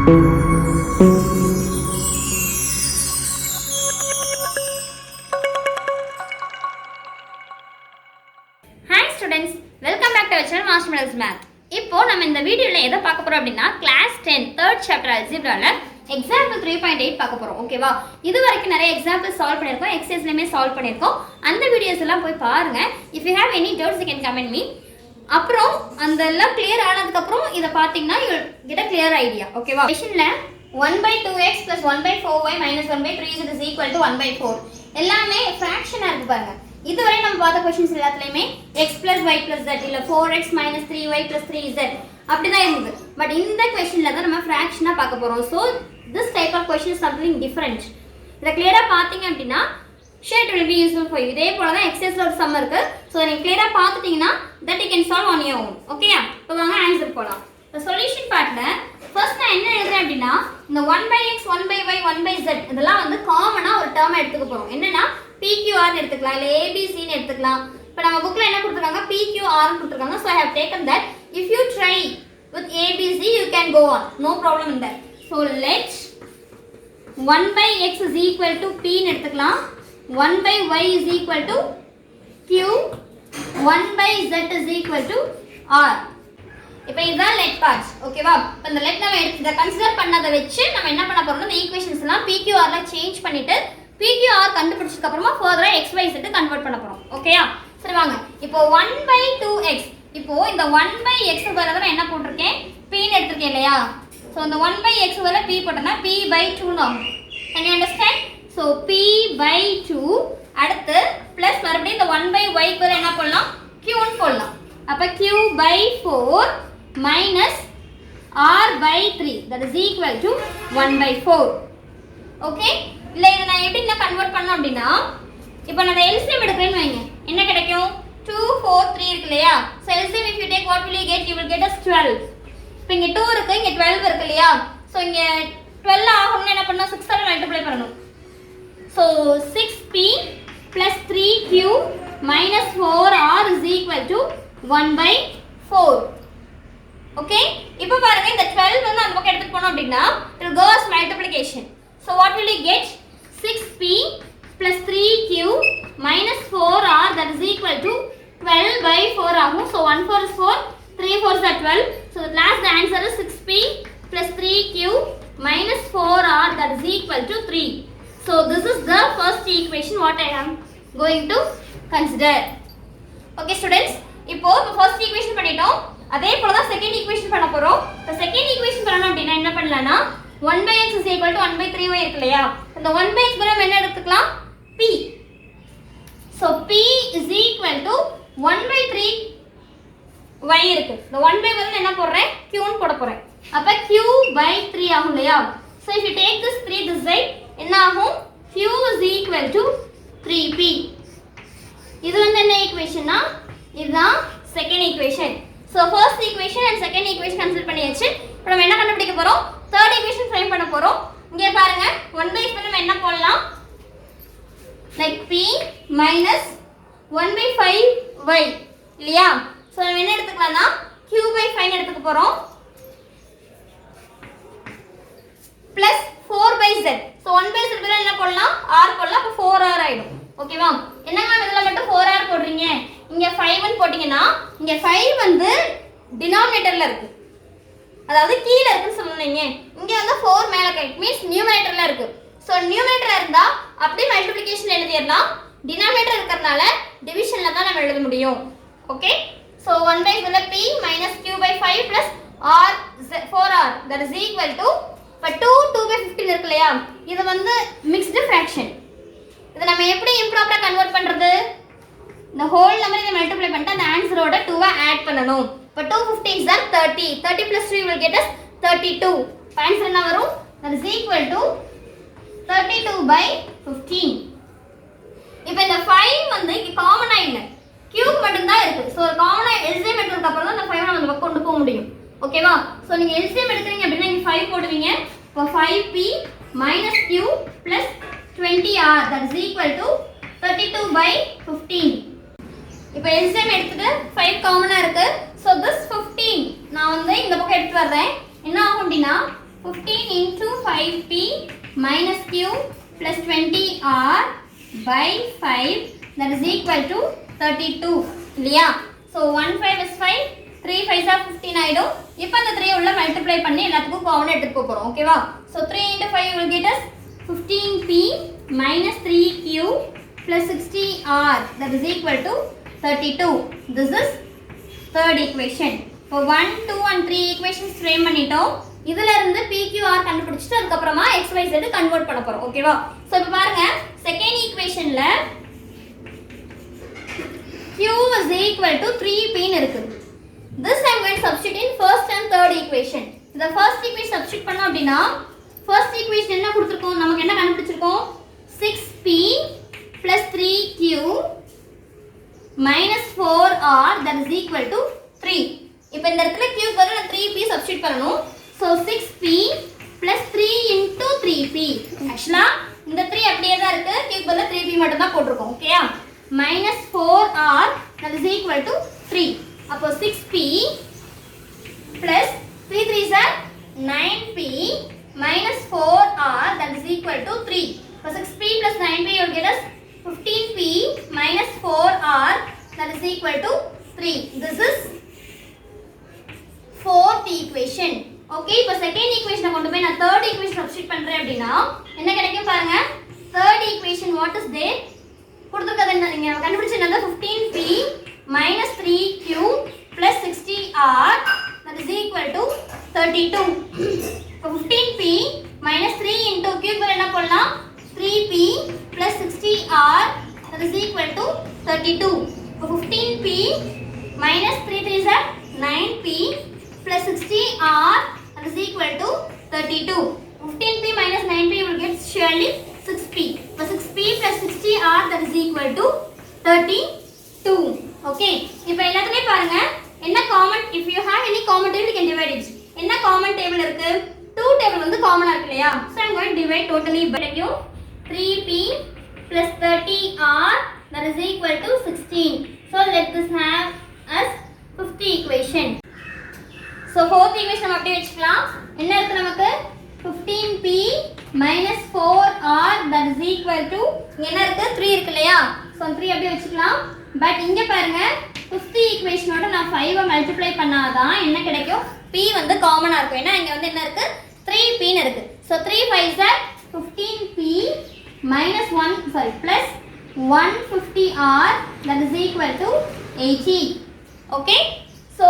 Hi students, welcome back to our channel Master Medals Math. இப்போ நம்ம இந்த வீடியோல எதை பார்க்க போறோம் அப்படினா கிளாஸ் 10 3rd chapter algebraல example 3.8 பார்க்க போறோம். ஓகேவா? இது வரைக்கும் நிறைய எக்ஸாம்பிள் சால்வ் பண்ணிருக்கோம், எக்ஸசைஸ்லயே சால்வ் பண்ணிருக்கோம். அந்த வீடியோஸ் எல்லாம் போய் பாருங்க. If you have any doubts you can comment me. அப்புறம் அந்த எல்லாம் கிளியர் ஆனதுக்கு அப்புறம் இத பாத்தீங்கன்னா you will get a clear idea. ஓகேவா? क्वेश्चनல 1/2x + 1/4y - 1/3z is equal to 1/4 எல்லாமே ஃபிராக்ஷனா இருக்கு பாருங்க. இதுவரை நம்ம பார்த்த क्वेश्चंस எல்லாத்துலயுமே x + y + z இல்ல 4x - 3y + 3z அப்படி தான் இருந்தது. பட் இந்த क्वेश्चनல தான் நம்ம ஃபிராக்ஷனா பார்க்க போறோம். So this type of question is something different. இத கிளியரா பாத்தீங்க அப்படினா share will be useful for you. இதே போல தான் எக்ஸர்சைஸ்ல ஒரு சம் இருக்கு. So நீங்க கிளியரா பாத்துட்டீங்கன்னா that you can solve on your own. ஓகேயா? இப்போ வாங்க ஆன்சர் போலாம். The solution partல first நான் என்ன எழுதுறேன் அப்படினா இந்த 1/x 1/y 1/z இதெல்லாம் வந்து காமனா ஒரு டேர்ம் எடுத்துக்க போறோம். என்னன்னா PQR ன்னு எடுத்துக்கலாம் இல்ல ABC ன்னு எடுத்துக்கலாம். இப்போ நம்ம புக்ல என்ன கொடுத்திருக்காங்க PQR ன்னு கொடுத்திருக்காங்க. So I have taken that. If you try with ABC you can go on. No problem in that. So let 1/x is equal to P ன்னு எடுத்துக்கலாம். 1/y is equal to Q. 1/z is equal to R. இப்போ இதுதான் let parts. ஓகேவா? இப்போ இந்த let நம்ம எடுத்து consider பண்ணத வெச்சு நம்ம என்ன பண்ண போறோம்னா இந்த ஈக்குவேஷன்ஸ் எல்லாம் PQR ல சேஞ்ச் பண்ணிட்டு PQR கண்டுபிடிச்சதுக்கு அப்புறமா ஃபர்தரா XYZ கன்வர்ட் பண்ண போறோம். ஓகேயா? சரி வாங்க. இப்போ 1/2x இப்போ இந்த 1/x பதிலா நான் என்ன போட்டுருக்கேன் p ன்னு எடுத்துர்க்கேன் இல்லையா? சோ இந்த 1/x பதிலா p போட்டனா p/2 ன்னு ஆகும். Can you understand? So p/2 அடுத்து பிளஸ் மறுபடியும் இந்த 1/y பதிலா என்ன போடலாம் q ன்னு போடலாம். அப்ப q/4 minus r/3 that is equal to 1/4. Okay? இல்ல இத நான் எப்படி கன்வர்ட் பண்ணனும் அப்படினா இப்போ நான் LCM எடுக்கறேன்னு வைங்க என்ன கிடைக்கும் 2 4 3 இருக்கு இல்லையா so LCM if you take what will you will get as 12. இப்போ இங்க 2 இருக்கு இங்க 12 இருக்கு இல்லையா சோ இங்க 12 ஆகணும்னா என்ன பண்ணனும் 6 ஆல மல்டிப்ளை பண்ணனும். So 6p plus 3q minus 4r is equal to 1/4. Okay இப்போ பாருங்க இந்த 12 வந்து அந்த பக்கம் எடுத்து போறோம் அப்படினா it will go as multiplication. So what will you get 6p plus 3q minus 4r that is equal to 12/4 ஆகும். So 1 4 is 4 3 4 is 12. So the last answer is 6p plus 3q minus 4r that is equal to 3. So this is the first equation what I am going to consider. Okay students, இப்போ first equation பண்ணிட்டோம். அதே போல தான் second equation பண்ண போறோம். இப்போ second equation பண்ணனும் அப்படினா என்ன பண்ணலாம்னா 1/x is equal to 1/3y இருக்கு இல்லையா இந்த 1/x பதிலா என்ன எடுத்துக்கலாம் p. So p is equal to 1/3y இருக்கு. இந்த 1/y பதிலா என்ன போடுறேன் q ன்னு போட போறேன். அப்ப q/3 ஆகும் இல்லையா So if you take this 3 this side என்ன ஆகும் q is equal to 3p. இது வந்து என்ன ஈக்குவேஷன்னா இதுதான் second equation. So first equation and second equation consider பண்ணியாச்சு. இப்போ நம்ம என்ன கண்டுபிடிக்க போறோம் third equation ஃப்ரேம் பண்ண போறோம். இங்க பாருங்க 1/x நம்ம என்ன போடலாம் like p minus 1/5y இல்லையா சோ நம்ம என்ன எடுத்துக்கலாம்னா q/5 எடுத்துக்க போறோம் plus 4/z. So 1/z பதிலா என்ன போடலாம் r போடலாம் அப்ப 4r ஆயிடும். ஓகேவா என்னங்க இதல மட்டும் 4r போடுறீங்க இங்க 5 ன்னு போடிங்கனா இங்க 5 வந்து டினாமினேட்டர்ல இருக்கு அதாவது கீழ இருக்குன்னு சொல்லுவீங்க இங்க வந்து 4 மேல இருக்கு மீன்ஸ் நியூமரேட்டர்ல இருக்கு. சோ நியூமரேட்டர் இருந்தா அப்படியே மல்டிப்ளிகேஷன் எழுதிரலாம் டினாமினேட்டர் இருக்கறனால டிவிஷன்ல தான் நம்ம எழுத முடியும். Okay so 1/p minus q/5 plus r 4r that is equal to 2/15 இருக்கு இல்லையா இது வந்து mixed fraction. இத நம்ம எப்படி இம்ப்ராப்பரா கன்வர்ட் பண்றது இந்த ஹோல் நம்பர் இத மல்டிப்ளை பண்ணிட்டு அந்த ஆன்சரோட 2 ஆட் பண்ணனும். இப்போ 2 15s are 30 30 plus 3 will get us 32. Answer என்ன வரும் that is equal to 32/15. இப்போ இந்த 5 வந்து இங்க காமனா இல்ல கியூப் மட்டும் தான் இருக்கு. சோ காமனா LCM எடுத்ததுக்கு அப்புறம் தான் அந்த 5 நம்ம பக்கம் கொண்டு போக முடியும். ஓகேவா சோ நீங்க LCM எடுக்கறீங்க அப்படினா நீங்க 5 போடுவீங்க. இப்போ 5p minus q plus 20r that is equal to 32/15. இப்போ LCM எடுத்துட்டு 5 காமனா இருக்கு. So this 15 நான் வந்து இந்த பக்கம் எடுத்து வரேன். என்ன ஆகும் அப்படினா 15 into 5p minus q plus 20r by 5 that is equal to 32 இல்லையா? So 1 5 is 5, 3 5s are 15 ஆயிடும். இப்போ அந்த 3 உள்ள மல்டிப்ளை பண்ணி எல்லாத்துக்கும் காமன் எடுத்துட்டு போறோம். ஓகேவா? So 3 into 5 will get us 15p minus 3q plus 60r that is equal to 32. This is third equation. இப்போ 1 2 and 3 equations frame பண்ணிட்டோம். இதுல இருந்து PQR கண்டுபிடிச்சிட்டு அதுக்கு அப்புறமா XYZ கன்வர்ட் பண்ண போறோம். ஓகேவா? சோ இப்போ பாருங்க second ஈக்குவேஷன்ல Q is equal to 3p ன்னு இருக்கு. This I am going to substitute in first and third equation. இந்த first equation substitute பண்ணோம் அப்படினா first equation என்ன கொடுத்திருக்கோம்? நமக்கு என்ன கண்டுபிடிச்சிருக்கோம்? 6p plus 3q minus 4r that is equal to 3. இப்போ இந்த இடத்துல q க்கு பதிலா 3p substitute பண்ணனும். So 6p plus 3 into 3p. Actually இந்த 3 அப்படியே தான் இருக்கு. q க்கு பதிலா 3p மட்டும் தான் போட்டுருக்கோம். ஓகேயா? minus 4r that is equal to 3. அப்போ 6p plus 3 3s are 9p minus 4r that is equal to 3. So 6p plus 9p will get us 15p minus 4r that is equal to 3. This is fourth equation. Okay, இப்போ second ஈக்குவேஷனை கொண்டு போய் நான் third equation substitute பண்றேன் அப்படினா என்ன கிடைக்கும் பாருங்க. Third equation what is there? கொடுத்திருக்கிறது என்ன? நீங்க கண்டுபிடிச்சது 15p minus 3q plus 60r that is equal to 32. இப்போ 15p minus 3 into q க்கு என்ன போடலாம்? 3p plus 60r that is equal to 32. இப்போ 15p minus 3 3s are 9p plus 60r that is equal to 32. 15p minus 9p will get surely 6p. So 6p plus 60r that is equal to 32. Okay. இப்போ எல்லாத்துலயும் பாருங்க என்ன common, if you have any common table you can divide it. என்ன common table இருக்கு? 2 table வந்து காமனா இருக்கு இல்லையா? So I'm going to divide totally by 3p plus 30r that is equal to 16. So let this have as fifth equation. So fourth equation நம்ம அப்படியே வெச்சுக்கலாம். என்ன இருக்கு நமக்கு? 15p minus 4r that is equal to என்ன இருக்கு? 3 இருக்கு இல்லையா? So 3 அப்படியே வெச்சுக்கலாம். பட் இங்க பாருங்க fifth equationோட நான் 5 மல்டிப்ளை பண்ணாதான் என்ன கிடைக்கும்? p வந்து காமனா இருக்கும். ஏன்னா இங்க வந்து என்ன இருக்கு? 3p ன்னு இருக்கு. So 3 5s are 15p minus 1 sorry plus 150r that is equal to 80. Okay? So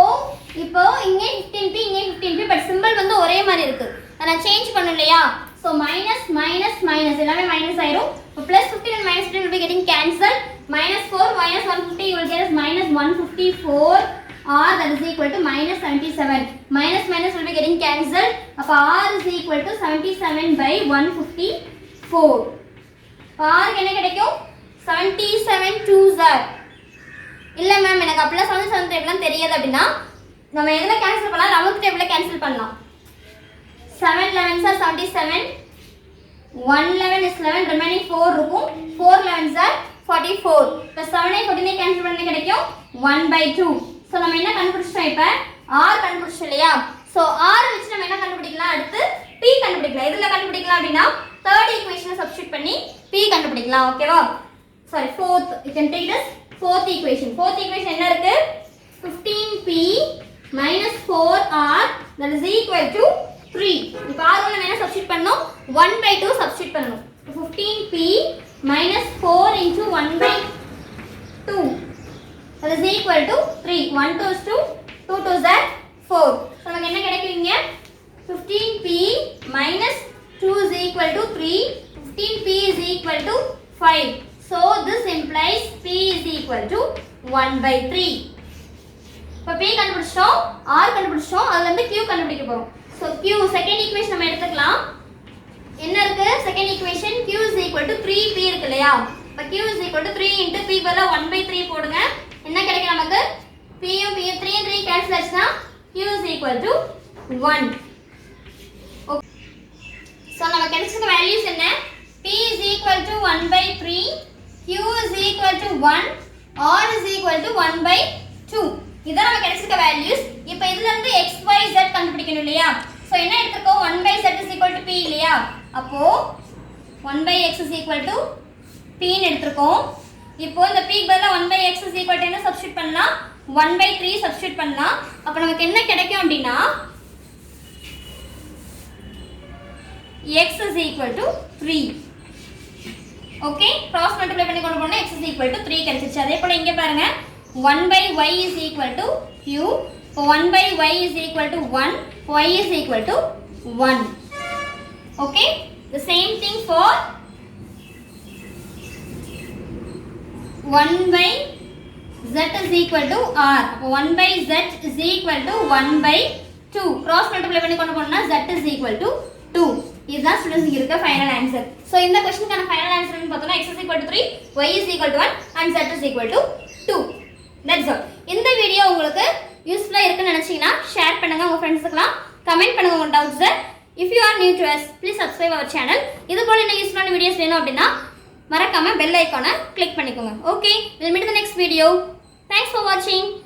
இப்போ இங்கே 15p இங்கே 15p பட் சிம்பல் வந்து ஒரே மாதிரி இருக்கு. நான் சேஞ்ச் பண்ணனும் இல்லையா? So minus minus minus எல்லாமே மைனஸ் ஆயிரும். இப்போ plus 15 and minus 15 will be getting cancelled. Minus 4 minus 150 you will get as minus 154 r that is equal to minus 77. Minus minus will be getting cancelled. அப்போ r is equal to 77 by 154. r என்ன கிடைக்கும்? 77 2s are இல்ல ma'am எனக்கு அப்படிலாம் 77 டேபிள்லாம் தெரியாது அப்படினா நம்ம எதுல கேன்சல் பண்ணலாம்? 11th டேபிள்ல கேன்சல் பண்ணலாம். 7 11s are 77, 1 11 is 11, remaining 4 இருக்கும். 4 11s are 44. இப்போ 7 ஐ 14 ஐ கேன்சல் பண்ணா கிடைக்கும் 1/2. சோ நம்ம என்ன கண்டுபிடிச்சோம்? இப்ப r கண்டுபிடிச்சோம் இல்லையா? சோ r வெச்சு நம்ம என்ன கண்டுபிடிக்கலாம்? அடுத்து p கண்டுபிடிக்கலாம். எதுல கண்டுபிடிக்கலாம் அப்படினா third equation சப்ஸ்டிட்யூட் பண்ணி p கண்டுபிடிக்கலாம். ஓகேவா? Sorry fourth, you can take this fourth equation. Fourth equation என்ன இருக்கு? 15p minus 4r that is equal to 3. இப்போ r ல என்ன சப்ஸ்டிட்யூட் பண்ணனும்? 1/2 சப்ஸ்டிட்யூட் பண்ணனும். 15p minus 4 into 1/2 that is equal to 3. 1 2 is 2, 2 2s are 4. So நமக்கு என்ன கிடைக்கும் இங்க? 15p minus 2 is equal to 3. 15p is equal to 5. So this implies p is equal to 1/3. இப்போ p கண்டுபிடிச்சோம், r கண்டுபிடிச்சோம், அதுல இருந்து q கண்டுபிடிக்க போறோம். So q செகண்ட் ஈக்குவேஷன் நம்ம எடுத்துக்கலாம். என்ன இருக்கு? Second equation q is equal to 3p இருக்கு இல்லையா? இப்போ q is equal to 3 into p பதிலா 1/3 போடுங்க. என்ன கிடைக்கும் நமக்கு? p 3 3 கேன்சல் ஆச்சுனா q is equal to 1. Okay. So நமக்கு கிடைச்ச வேல்யூஸ் என்ன? p is equal to 1/3, q is equal to 1, r is equal to 1/2. இத நமக்கு கிடைச்சிருக்க வேல்யூஸ். இப்போ இதுல இருந்து x y z கண்டுபிடிக்கணும் இல்லையா? சோ ஸோ என்ன எடுத்துருக்கோம் 1 by z is equal to p இல்லையா அப்போ 1 by x is equal to p ன்னு எடுத்துருக்கோம் இப்போ இந்த p க்கு பதிலா 1 by x is equal to என்ன சப்ஸ்டிட்யூட் பண்ணலாம் 1 by 3 சப்ஸ்டிட்யூட் பண்ணலாம் அப்போ நமக்கு என்ன கிடைக்கும் அப்படின்னா x is equal to 3 okay cross multiply பண்ணி கொண்டு போனா x is equal to 3 கிடைச்சிருச்சு அதே போல இங்க பாருங்க 1 by y is equal to q so 1 by y is equal to 1 y is equal to 1 okay the same thing for 1 by z is equal to r 1 by z is equal to 1 by 2 cross multiply பண்ணி கொண்டு போனா z is equal to 2 இதுதான் students இங்க இருக்க final answer so இந்த क्वेश्चनக்கான final answer என்ன பார்த்தோம்னா x is equal to 3 y is equal to 1 and z is equal to 2 that's all இந்த வீடியோ உங்களுக்கு யூஸ்ஃபுல்லா இருக்குன்னு நினைச்சீங்கன்னா ஷேர் பண்ணுங்க உங்க ஃப்ரெண்ட்ஸ்க்குலாம் கமெண்ட் பண்ணுங்க உங்க doubts if you are new to us please subscribe our channel இது போல இன்னும் யூஸ்ஃபுல்லான வீடியோஸ் வேணும் அப்படினா மறக்காம பெல் ஐகானை கிளிக் பண்ணிக்கோங்க okay we'll meet in the next video thanks for watching